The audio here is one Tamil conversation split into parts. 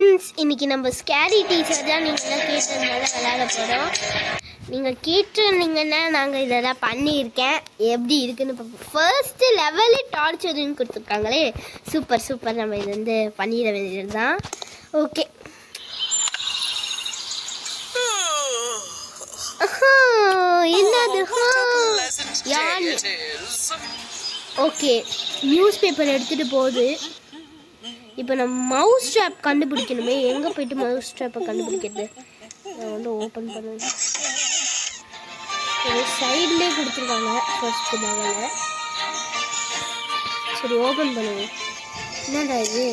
இன்னைக்கு நம்ம ஸ்கேரி டீச்சர் தான் நீங்களாம் கேட்டதுனால விளையாட போகிறோம். நீங்கள் கேட்டிருந்தீங்கன்னா நாங்கள் இதெல்லாம் பண்ணியிருக்கேன். எப்படி இருக்குன்னு பார்ப்போம். ஃபர்ஸ்ட்டு லெவலு டார்ச்சர்னு கொடுத்துருக்காங்களே, சூப்பர் சூப்பர். நம்ம இது வந்து பண்ணிட வேண்டியது தான். ஓகே, என்னது யார்? ஓகே, நியூஸ் பேப்பர் எடுத்துகிட்டு போகுது. இப்போ நம்ம மவுஸ் ஸ்ட்ராப் கண்டுபிடிக்கணுமே. எங்கே போய்ட்டு மவுஸ் ஸ்ட்ராப்பை கண்டுபிடிக்கிறது? நான் வந்து ஓப்பன் பண்ணுவேன். சைட்லேயே கொடுத்துருக்காங்க ஃபர்ஸ்ட் லெவலில். சரி, ஓப்பன் பண்ணுவோம். என்னடா இது?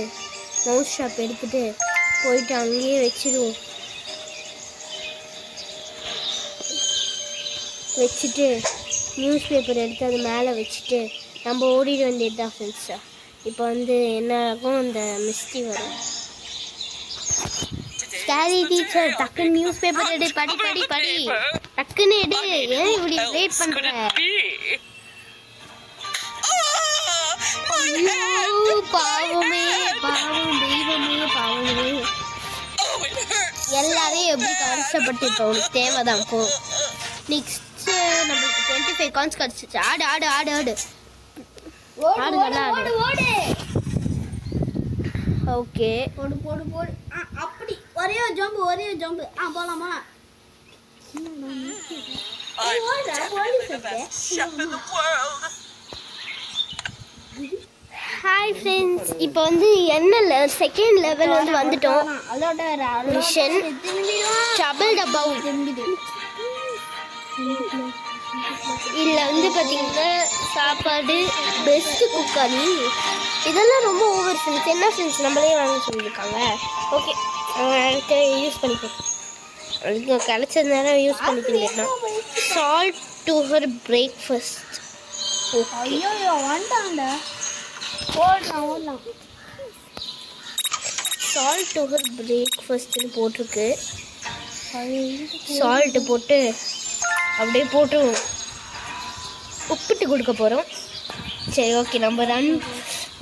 மவுஸ் ஸ்ட்ராப் எடுத்துகிட்டு போயிட்டு அங்கேயே வச்சுடுவோம். வச்சுட்டு நியூஸ் பேப்பர் எடுத்து அது மேலே வச்சுட்டு நம்ம ஓடிட வேண்டியது தான் ஃப்ரெண்ட்ஸா. இப்போ வந்து என்ன ஆகும், இந்த மிஸ்டி வரும். ஸ்கேரி டீச்சர் டக்குன்னு நியூஸ் பேப்பர் எடு, படி படி படி, டக்குன்னு எடு. ஏன் இப்படி வெயிட் பண்ற? பாவமே பாவம், தெய்வமே பாவமே. எல்லாரையும் எப்படி கஷ்டப்பட்டு இப்போ உனக்கு தேவைதான். போ, நெக்ஸ்ட் நம்மளுக்கு 25 காயின்ஸ் கிடச்சிச்சு. ஆடு ஆடு ஆடு ஆடு. ஓகே, போடு போடு போடு. அப்படி ஒரே ஜம்ப், ஒரே ஜம்ப். போலாமா? ஹாய் ஃப்ரெண்ட்ஸ், இப்போ வந்து என்ன செகண்ட் லெவல் வந்து வந்துட்டோம். மிஷன் டபுள் டப்பாவு. இதில் வந்து பார்த்திங்கன்னா சாப்பாடு, பெஸ்ட்டு குக்காரி, இதெல்லாம் ரொம்ப ஓவர் ஃப்ரெண்ட்ஸ். என்ன ஃப்ரெண்ட்ஸ், நம்மளே வாங்க சொல்லியிருக்காங்க. ஓகே, யூஸ் பண்ணிப்போம். அதுக்கு கிடச்சது நேரம் யூஸ் பண்ணிக்கிறேன்னா. Salt to her breakfast. ஐயோ வேண்டாண்ட, ஓடலாம். சால்ட் டு ஹர் பிரேக்ஃபாஸ்ட்னு போட்டிருக்கு. சால்ட்டு போட்டு அப்படியே போட்டு உப்பிட்டு கொடுக்க போகிறோம். சரி, ஓகே, நம்ம ரன்.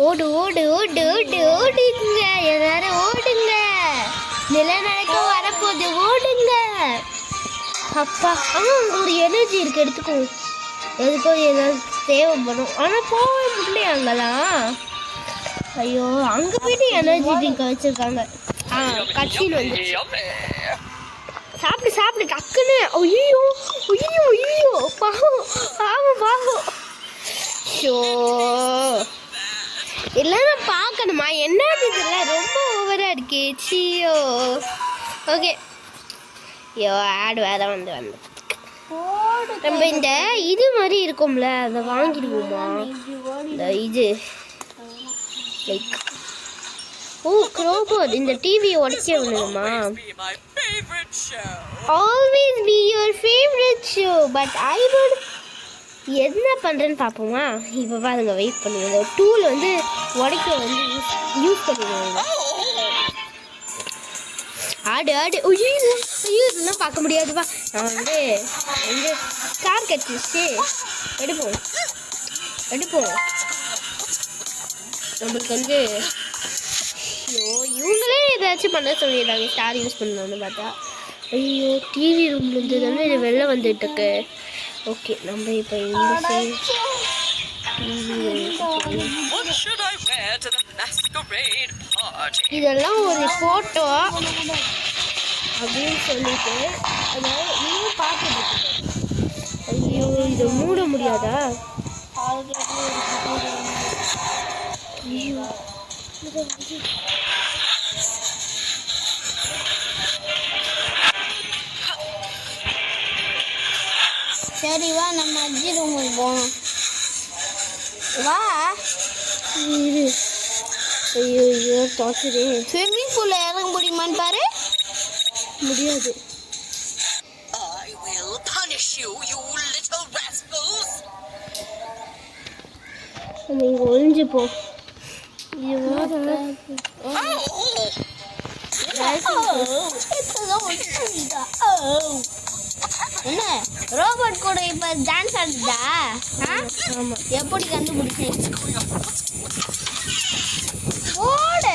ஓடு ஓடு ஓடு ஓடு ஓடுங்க, எல்லாரும் ஓடுங்க. நிலநடுக்க வரப்போகுது, ஓடுங்க. அப்பா, ஒரு எனர்ஜி இருக்குது, எடுத்துக்கோ. எதுக்கோ ஏதாவது தேவைப்படும். ஆனால் போக முடியல அங்கெல்லாம். ஐயோ, அங்கே போய்ட்டு எனர்ஜி ட்ரிங்க் வச்சுருக்காங்க. கட்சின்னு வந்துச்சு. சாப்பிடு சாப்பிடு டக்குன்னு. ஐயோ ஐயோ ஐயோ, பாவம் பாவம் பாவம். ஷோ, எல்லாரும் பார்க்கணுமா? என்னது இதெல்லாம் ரொம்ப ஓவராக இருக்கே. சியோ. ஓகே, ஐயோ, ஆடு வேறு வந்து நம்ம இந்த இது மாதிரி இருக்கும்ல, அதை வாங்கிடுவோமா? இந்த இது லைக், ஓ க்ரோபோர்ட். இந்த டிவியை உடைக்க விடணுமா? Always be your favorite show, but I would. என்ன பண்ணுறேன்னு பார்ப்போமா? இப்போ பாருங்க, வெயிட் பண்ணுங்க. டூல் வந்து உடைக்க வந்து யூஸ் பண்ணிடுவாங்க. ஆடு ஆடு. ஐயோ ஐயோ, இதெல்லாம் பார்க்க முடியாதுப்பா. நான் வந்து கார் கட்டிச்சு. எடுப்போம் எடுப்போம். நம்மளுக்கு வந்து ஐயோ, இவங்களே ஏதாச்சும் பண்ண சொல்லிடுறாங்க. ஸ்டார் யூஸ் பண்ணணும்னு பார்த்தா. ஐயோ, டிவி ரூம்லேருந்து தானே இது வெளில வந்துட்டு இருக்கு. ஓகே, நம்ம இப்போ இந்த சைடு இதெல்லாம் ஒரு ஃபோட்டோ அப்படின்னு சொல்லிட்டு அதாவது இன்னும் பார்த்துட்டு. ஐயோ, இதை மூட முடியாதா? ஐயோ, சரி வா, நம்ம அஜி ரூமுக்கு போகணும். வா. ஐயோ ஐயோ, தோச்சுது. ஸ்விம்மிங் பூலில் இறங்க முடியுமான்னு பாரு. முடியாது. நீங்கள் ஒழிஞ்சு போ. என்ன ரோபோட் கூட இப்போ டான்ஸ் ஆடுதா? ஆமாம். எப்படி கண்டுபிடிச்சேன்? ஓட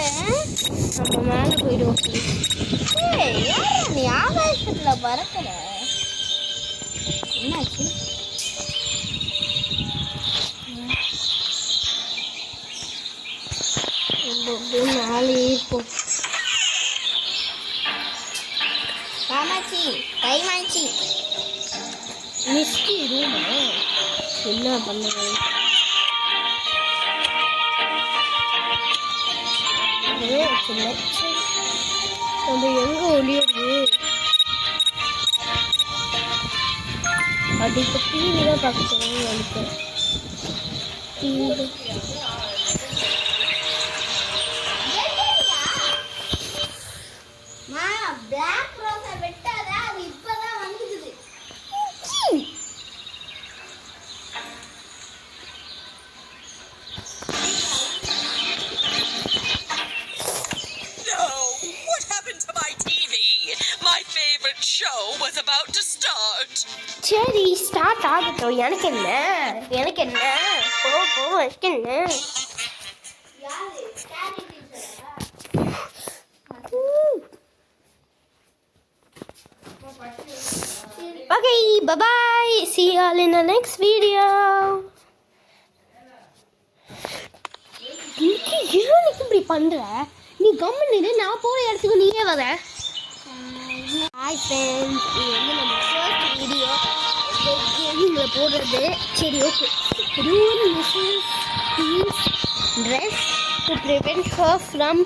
நம்ம மேலே போயிடுவோம். நீ ஆகாயத்தில் பறக்கிற என்னாச்சு? நாலு இருப்போம். காமாட்சி கைமாட்சி மிஸ்டி ரூமா என்ன பண்ணுறது? நம்ம எங்க ஒளியது? அது இப்போ டிவி தான் பார்க்கணும் நினைக்கிறேன். டிவி சரி ஸ்டார்ட் ஆகட்டும். எனக்கு என்ன போ எனக்கு என்ன? Okay, bye-bye. See you all in the next video. ஏன் இப்படி பண்ற? நீ கம்முன்னு நான் போற இடத்துக்கு நீயே வர. ஹாய் ஃப்ரெண்ட்ஸ், இது வந்து நம்ம ஃபர்ஸ்ட் வீடியோ கேமிங்ல போடுறது. சரி okay. Rule Mrs teams dress to prevent her from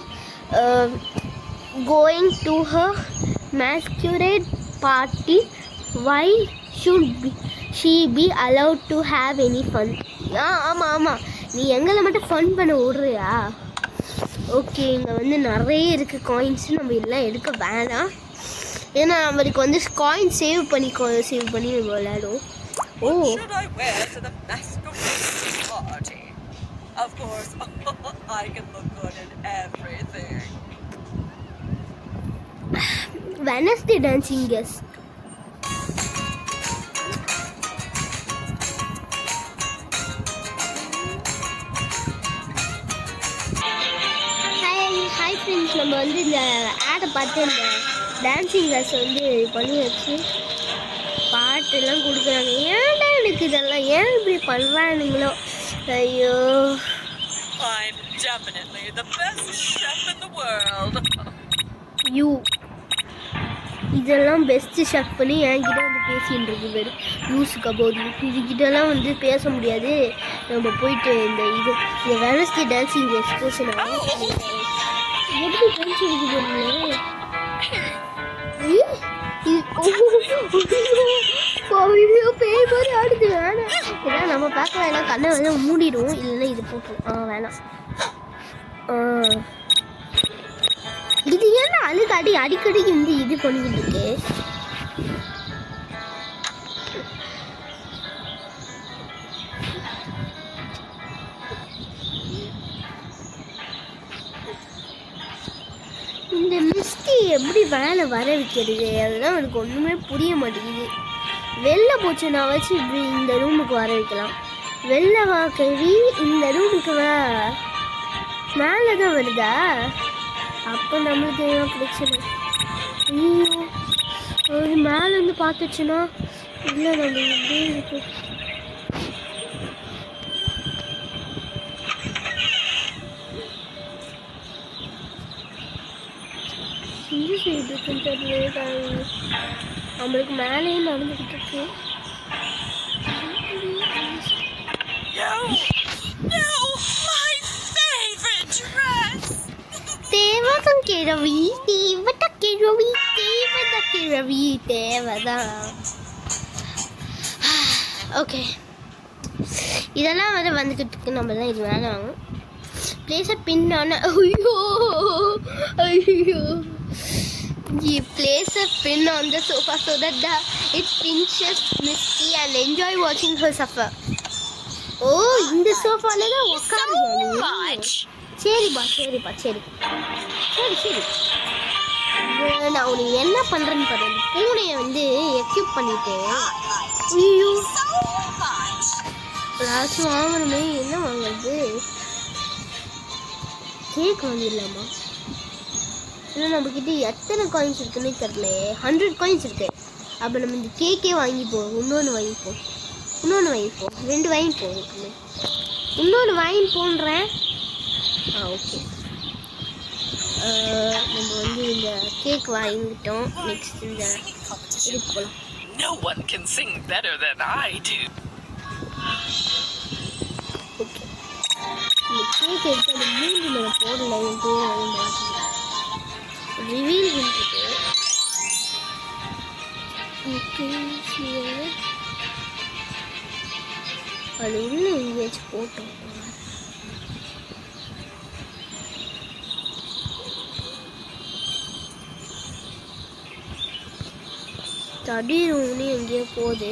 going to her masquerade party. Why should she be allowed to have any fun? ஆமாம் நீ எங்களை மட்டும் ஃபன் பண்ண விடுறியா? ஓகே, இங்கே வந்து நிறைய இருக்குது காயின்ஸ். நம்ம எல்லாம் எடுக்க வேணாம். ஏன்னா நம்மளுக்கு வந்து காயின் சேவ் பண்ணி விளையாடும். ஓ Wednesday dancing guest. Hi friends, நம்ம வந்து இந்த ஆடை பார்த்து இந்த டான்ஸிங் கிளாஸ் வந்து பண்ணி வச்சு பாட்டெல்லாம் கொடுக்குறாங்க. ஏன்டா எனக்கு இதெல்லாம் ஏன் இப்படி பண்ணுறானுங்களோ? ஐயோ, யூ இதெல்லாம் பெஸ்ட் ஷெஃப் பண்ணி என்கிட்ட வந்து பேசின்னு இருக்கு பேர் யூஸுக்கு அபவுட். இதுக்கிட்டலாம் வந்து பேச முடியாது. நம்ம போயிட்டு இந்த வெனஸ்டே டான்ஸிங் எக்ஸ்போஷன் எப்படி டான்ஸ் இருக்குது பேய் மாதிரி ஆடுது. வேணாம், ஏன்னா நம்ம பார்க்க வேணாம், கண்ணை வந்து மூடிடும். இல்லைன்னா இது போட்டுரும். வேணாம். இது ஏன்னா அடிக்கடி வந்து இது பண்ணிக்கிட்டு இருக்கு. இந்த மிஸ்டி எப்படி வேலை வர வைக்கிறது? அதுதான் எனக்கு ஒன்றுமே புரிய மாட்டேங்குது. வெளில போச்சுன்னா வச்சு இப்படி இந்த ரூமுக்கு வர வைக்கலாம். வெளில வா கவி, இந்த ரூமுக்கு வா. மேலே தான் வருதா? அப்போ நம்மளுக்கு என்ன பிரச்சனை? ஒரு மேலே வந்து பார்த்துச்சுன்னா இல்லை, நம்ம இப்படியே இருக்கு. இந்த சைடு இருக்குன்னு தெரியல. நம்மளுக்கு மேலேயே நடந்துக்கிட்டு இருக்கு. தேவைதான். ஓகே, இதெல்லாம் வந்து வந்துக்கிட்டு இருக்கு. நம்ம தான் இது வேலை வாங்கும். பிளேஸை பின்னான ஐயோ You place a pin on the sofa so that it pinches Misty and enjoy watching her suffer. Oh, இந்த சோஃபால தான் உட்காருங்க. சரிப்பா. நான் உனக்கு என்ன பண்றேன்னு பாரு. பூனையை வந்து எக்யூப் பண்ணிட்டு ஐயோ ஏதாச்சும் வாங்கணுமே. என்ன வாங்குறது? கேக் வாங்கிடலாமா? ஆனால் நம்மக்கிட்ட எத்தனை காயின்ஸ் இருக்குன்னே தெரியல. 100 காயின்ஸ் இருக்கு. அப்போ நம்ம இந்த கேக்கே வாங்கிப்போம். இன்னொன்று வாங்கிப்போம். 2 வாங்கிப்போம். இன்னொன்று வாங்கிப்போன்றேன். ஓகே. நம்ம வந்து இந்த கேக் வாங்கிட்டோம். நெக்ஸ்ட் இந்த இதுக்கு போகலாம். No one can sing better than I do. Okay. இந்த கேக் எடுத்து அந்த மூஞ்சி மேலே போடல. என் பேர் வந்து மாற்றல. ரிவீல் பண்ணிட்டு ஓகே அது உள்ள எங்கேயாச்சும் போட்டோம். தடின்னு எங்கேயோ போகுது.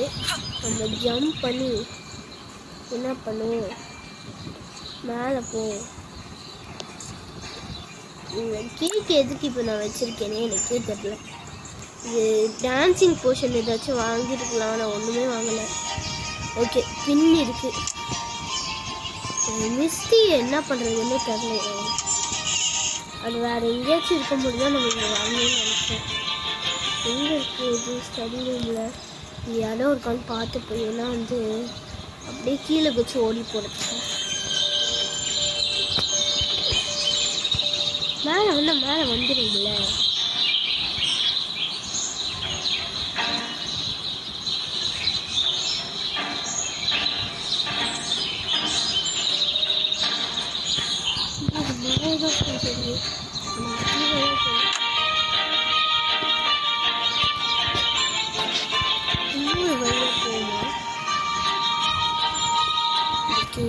நம்ம ஜம்ப் பண்ணி என்ன பண்ணுவோம், மேலே போவோம். இந்த கேக் எதுக்கு இப்போ நான் வச்சுருக்கேனே எனக்கே தெரியல. இது டான்ஸிங் போர்ஷன் ஏதாச்சும் வாங்கியிருக்கலாம். நான் ஒன்றுமே வாங்கலை. ஓகே, பின் இருக்குது. மிஸ்டி என்ன பண்ணுறதுன்னு தெரியல. அது வேறு எங்கேயாச்சும் இருக்க முடியுதான் நம்ம இங்கே வாங்கணும்னு நினைச்சேன். எங்கே இருக்குது இது? ஸ்டடி ரூமில் இது இடம் இருக்கான்னு பார்த்து போய் ஏன்னா வந்து அப்படியே கீழே வச்சு ஓடி போடுறதுக்கு மேலே வந்துடுங்கள.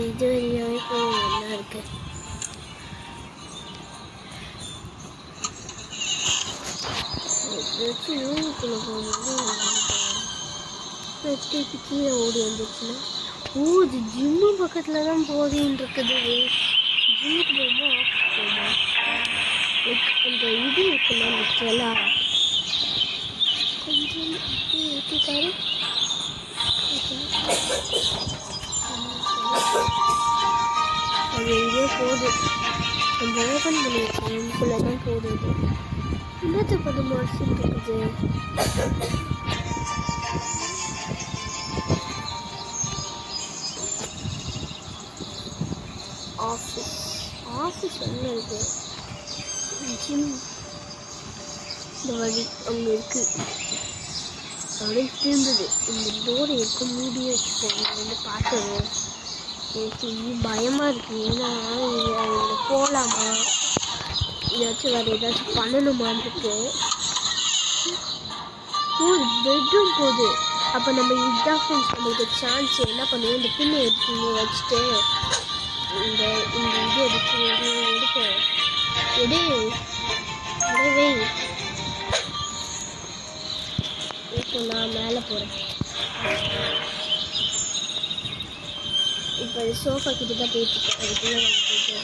இது வரைக்கும் நல்லா இருக்கு. ரூமுக்குள்ள போகும்போது கீழே ஓடி வந்துச்சுன்னா இது ஜிம்மு பக்கத்தில் தான் போதின்னு இருக்குது. ஜிம்முக்கு போகும்போது ஆஃபீஸ் போகுமா லைக் அந்த இது இருக்குல்ல அந்த செலா கொஞ்சம் ஊற்றிட்டாரு. அது எங்கேயோ போகுது. கொஞ்சம் ஓப்பன் பண்ணி வச்சேன். இதுக்குள்ளே தான் போகுது. என்னத்தை பார்த்து மாசிட்டு இருக்குது. ஆஃபீஸ் என்ன இருக்கு? ஜிம் இந்த வழி அங்கே இருக்கு. அப்படியே திரும்புது. இந்த டோரை இருக்க மூடியே வச்சுக்கோங்க. வந்து பார்த்தது எனக்கு பயமாக இருக்குது. ஏன்னா அதில் போகலாமா ஏதாச்சும் வேறு ஏதாச்சும் பண்ணணுமான்ட்டு. ஒரு பெட்ரூம் போகுது. அப்போ நம்ம இதுதான் ஃப்ரெண்ட்ஸ் நம்மளுக்கு சான்ஸ். என்ன பண்ணுவோம், இந்த பின்னை எடுத்து வச்சுட்டு இந்த இது எடுப்போம். எடவே இப்போ நான் மேலே போகிறேன். இப்போ அது சோஃபா கிட்ட தான் போயிட்டுருக்கேன். அதுக்குள்ளே நம்ம போயிட்டு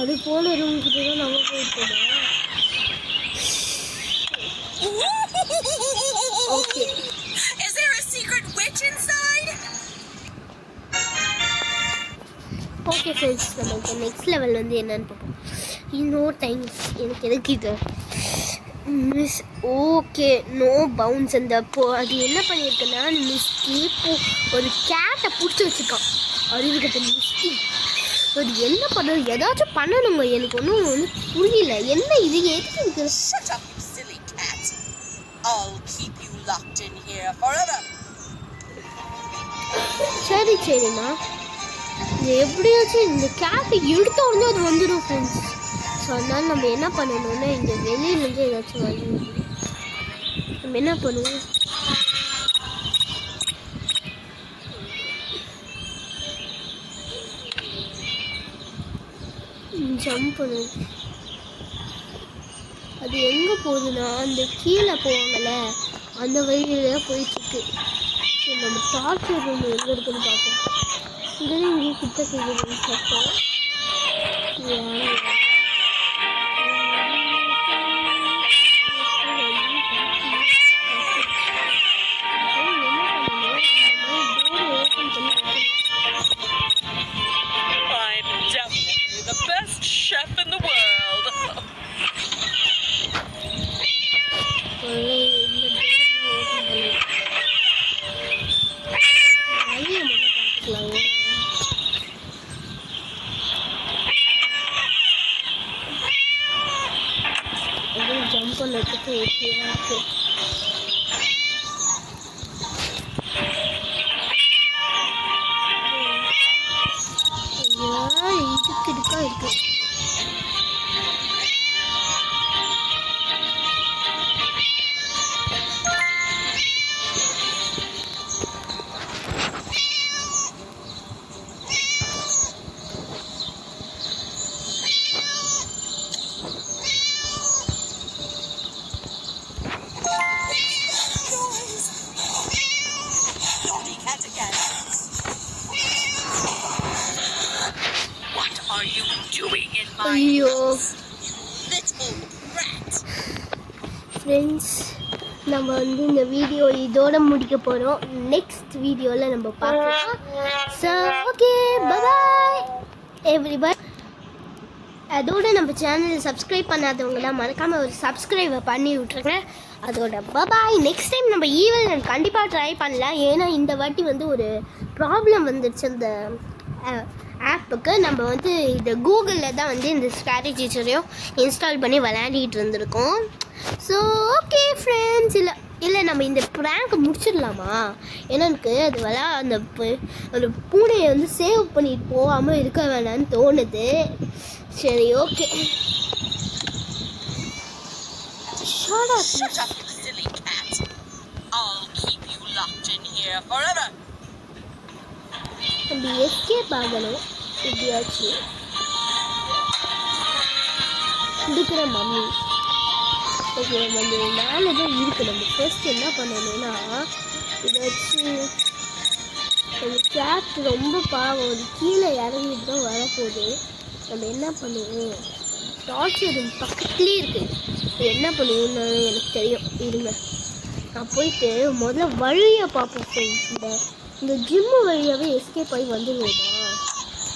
அது போன ரூம் கிட்ட தான் நம்ம போயிட்டோமா. Okay. Is there a secret witch inside? Okay friends, நம்ம இப்போ நெக்ஸ்ட் லெவல் வந்து என்னன்னு பார்ப்போம். இன்னொரு டைம்ஸ் எனக்கு எதுக்கு இது மிஸ் ஓகே நோ பவுன்ஸ். அந்த அது என்ன பண்ணியிருக்கேன்னா மிஸ்டி ஒரு கேட்டை பிடிச்சி வச்சுருக்கான். அறிவுகிட்ட மிஸ்டி அது என்ன பண்ணுறது, ஏதாச்சும் பண்ணணுங்க. எனக்கு ஒன்றும் புரியல. என்ன இது எதுக்கு இருக்கு? Shut up, you silly cat. I'll keep you locked in here forever. சரிண்ணா, இது எப்படியாச்சும் இந்த கேட்டை எடுத்த உடனே அது வந்துடும் ஃப்ரெண்ட்ஸ். ஸோ அதனால நம்ம என்ன பண்ணணும்னா இந்த வெளியிலேருந்து ஏதாச்சும் வழி நம்ம என்ன பண்ணுவோம், ஜம்ப் பண்ணுவோம். அது எங்கே போகுதுன்னா அந்த கீழே போவாங்கள்ல அந்த வழியில போயிட்டுருக்கு. ஸோ நம்ம டார்ச்சர் ரூம் எங்கே இருக்குன்னு பார்ப்போம். இங்கேயும் இங்கேயும் கிட்ட கேட்குது சத்தம். ஜம்ப் பண்ணதுக்கு ஓகேவா இருக்கு. இதுக்கா இருக்கு. Naughty cat again. What are you doing in my ஐயோ house, you little rat? Friends, நம்ம வந்து இந்த வீடியோ இதோட முடிக்க போகிறோம். நெக்ஸ்ட் வீடியோவில் நம்ம பார்க்கலாம். ஸோ ஓகே, பாய் எவ்ரிபடி. அதோட நம்ம சேனலை சப்ஸ்கிரைப் பண்ணாதவங்களாம் மறக்காமல் ஒரு சப்ஸ்கிரைபை பண்ணி விட்ருங்க. அதோட பாய். நெக்ஸ்ட் டைம் நம்ம ஈவல் கண்டிப்பாக ட்ரை பண்ணலாம். ஏன்னா இந்த வாட்டி வந்து ஒரு ப்ராப்ளம் வந்துடுச்சு அந்த ஆப்புக்கு. நம்ம வந்து இந்த கூகுளில் தான் வந்து இந்த ஸ்ட்ராட்டஜிஸையும் இன்ஸ்டால் பண்ணி விளையாடிட்டு இருந்திருக்கோம். ஸோ ஓகே ஃப்ரெண்ட்ஸ், இல்லை நம்ம இந்த ப்ராங்க் முடிச்சிடலாமா? ஏன்னா எனக்கு அது அந்த பூனையை வந்து சேவ் பண்ணிட்டு போகாமல் இருக்க வேணான்னு தோணுது. சரி okay. Shut up, you silly cat. I'll keep you locked in here forever. நம்ம எஸ்கேப் ஆகணும். எப்படியாச்சு இருக்கிற மம்மி. ஓகே, நம்ம மேலே தான் இருக்குது. நம்ம ஃபர்ஸ்ட் என்ன பண்ணணும்னா, இதாச்சு அந்த கேட் ரொம்ப பாவம், அது கீழே இறங்கிட்டு தான் வரப்போகுது. நம்ம என்ன பண்ணுவோம், டார்ச்சர் ரூம் பக்கத்துலேயே இருக்குது. என்ன பண்ணுவோம்னு எனக்கு தெரியும். இருங்க, நான் போயிட்டு முதல்ல வழியை பார்ப்போம் ஃப்ரெண்ட்ஸ். இந்த ஜிம்மு வழியாகவே எஸ்கேப் ஆகி வந்துடுவோமா?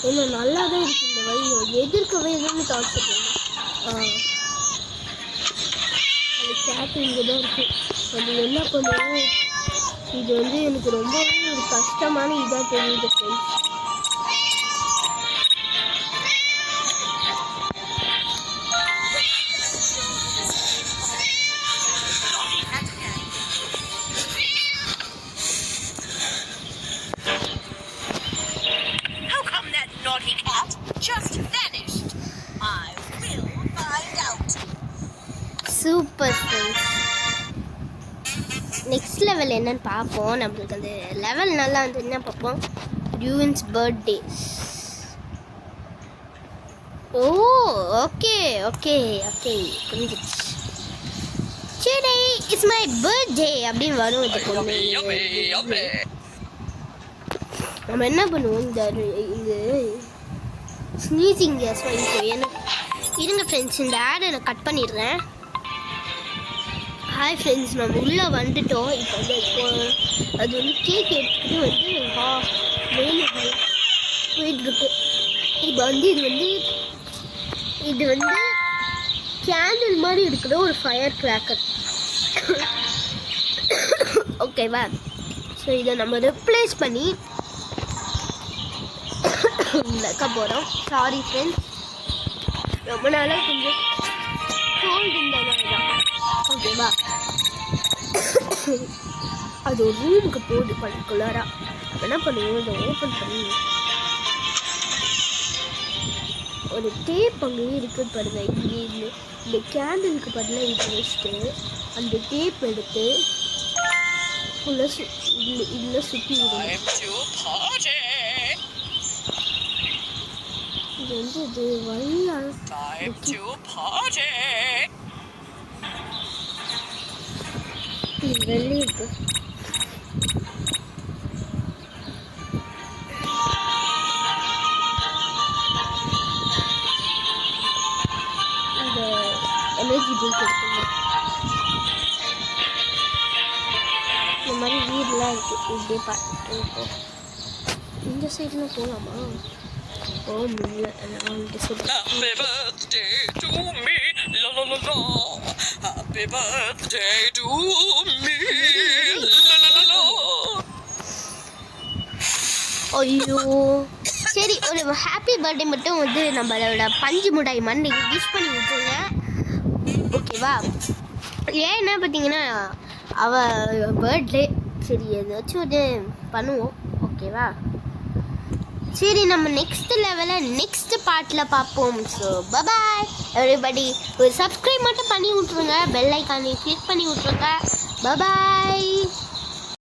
ஏன்னா நல்லா தான் இருக்குது இந்த வழி. எதிர்க்கவே எதுவும் டார்ச்சர் பண்ணணும். அந்த கேட்டு இங்கே தான் இருக்குது. அது என்ன பண்ணுவோம், இது வந்து எனக்கு ரொம்பவே ஒரு கஷ்டமான இதாக தெரியுது friends. Naughty cat just vanished. I will find out. Super friends. Next level என்னன்னு பார்ப்போம். நம்மளுக்கு அந்த லெவல் நல்லா வந்து என்ன பார்ப்போம், யூவின்ஸ் பர்த்டே. ஓ ஓகே ஓகே ஓகே புரிஞ்சிச்சு. சரி, இட்ஸ் மை பர்த்டே அப்படின்னு வரும். இது பொண்ணு நம்ம என்ன பண்ணுவோம், இது ஸ்னீசிங் கேஸ் வாங்கிக்கோ. எனக்கு இருங்க ஃப்ரெண்ட்ஸ், இந்த ஆடை நான் கட் பண்ணிடுறேன். ஹாய் ஃப்ரெண்ட்ஸ், நம்ம உள்ளே வந்துட்டோம். இப்போ வந்து அது வந்து கேக் எடுத்துக்கிட்டு வந்து மேலே போயிட்டுருக்கு. இப்போ வந்து இது வந்து கேண்டில் மாதிரி இருக்கிற ஒரு ஃபயர் கிராக்கர். ஓகேவா? ஸோ இதை நம்ம ரிப்ளேஸ் பண்ணி வைக்க போகிறோம். சாரி ஃப்ரெண்ட்ஸ், ரொம்ப நாளாக கொஞ்சம் கோல்டு இருந்ததுனால தான். ஓகேவா? அது ஒரு ரூமுக்கு போகுது பர்டிகுலராக. என்ன பண்ணுவோம், இதை ஓப்பன் பண்ணி ஒரு டேப் அங்கேயே இருக்குது பாருங்க. இங்கே இந்த கேண்டிலுக்கு பதிலாக இது வச்சுட்டு அந்த டேப் எடுத்து இதில் சுற்றி விடுவோம். இது வந்து இது வழியா வெளியே இருக்கு. இந்த எனர்ஜி ட்ரிங்க் எடுத்துங்க. இந்த மாதிரி வீடெலாம் இருக்குது. இப்படியே பார்த்து இந்த சைடில் போகலாமா? Oh, happy birthday to me, la la la la. Happy birthday to me, la la la la. ஐயோ, சரி, ஒரு ஹாப்பி பர்த்டே மட்டும் வந்து நம்மளோட பஞ்சு முடாய் மண்ணை விஷ் பண்ணி விட்டுருங்க. ஓகேவா? ஏன்னா பார்த்தீங்கன்னா அவள் பர்த்டே. சரி ஏதாச்சும் ஒரு பண்ணுவோம், ஓகேவா? சரி, நம்ம நெக்ஸ்ட் லெவலில் நெக்ஸ்ட் பார்ட்டில் பார்ப்போம். So bye bye everybody. ஒரு சப்ஸ்கிரைப் மட்டும் பண்ணி விட்ருங்க, பெல் ஐக்கானை கிளிக் பண்ணி விட்ருங்க. பபாய்.